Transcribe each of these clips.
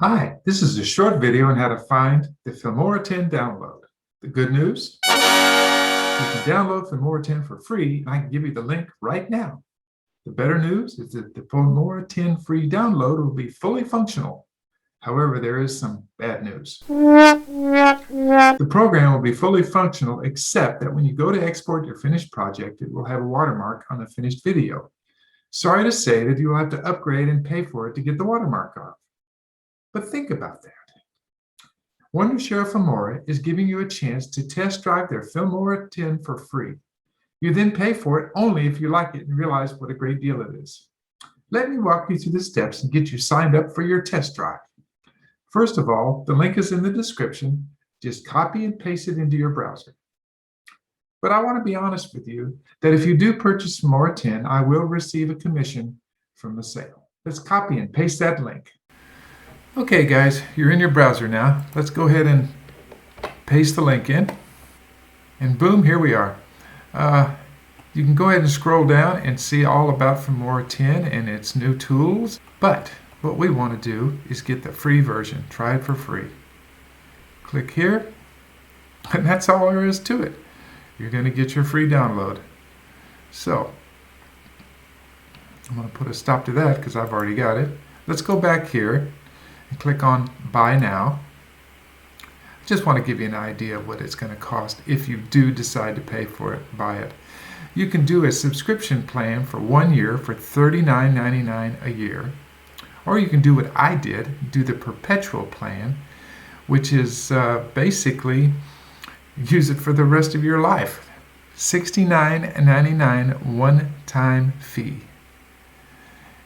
Hi, this is a short video on how to find the Filmora 10 download. The good news? You can download Filmora 10 for free, and I can give you the link right now. The better news is that the Filmora 10 free download will be fully functional. However, there is some bad news. The program will be fully functional except that when you go to export your finished project, it will have a watermark on the finished video. Sorry to say that you will have to upgrade and pay for it to get the watermark off. But think about that. Wondershare Filmora is giving you a chance to test drive their Filmora 10 for free. You then pay for it only if you like it and realize what a great deal it is. Let me walk you through the steps and get you signed up for your test drive. First of all, the link is in the description. Just copy and paste it into your browser. But I want to be honest with you that if you do purchase Filmora 10, I will receive a commission from the sale. Let's copy and paste that link. Okay guys, you're in your browser now. Let's go ahead and paste the link in. And boom, here we are. You can go ahead and scroll down and see all about Filmora 10 and its new tools. But what we want to do is get the free version. Try it for free. Click here, and that's all there is to it. You're going to get your free download. So, I'm going to put a stop to that because I've already got it. Let's go back here and click on Buy Now. I just want to give you an idea of what it's going to cost if you do decide to pay for it, buy it. You can do a subscription plan for 1 year for $39.99 a year. Or you can do what I did, do the perpetual plan, which is basically use it for the rest of your life. $69.99 one-time fee.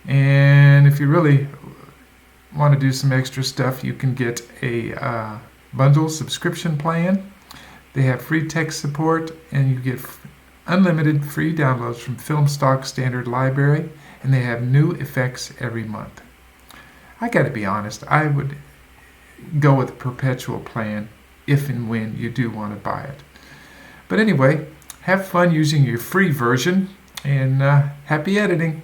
And if you really want to do some extra stuff, you can get a bundle subscription plan. They have free tech support, and you get unlimited free downloads from Film Stock Standard Library, and they have new effects every month. I got to be honest, I would go with a perpetual plan if and when you do want to buy it. But anyway, have fun using your free version, and happy editing.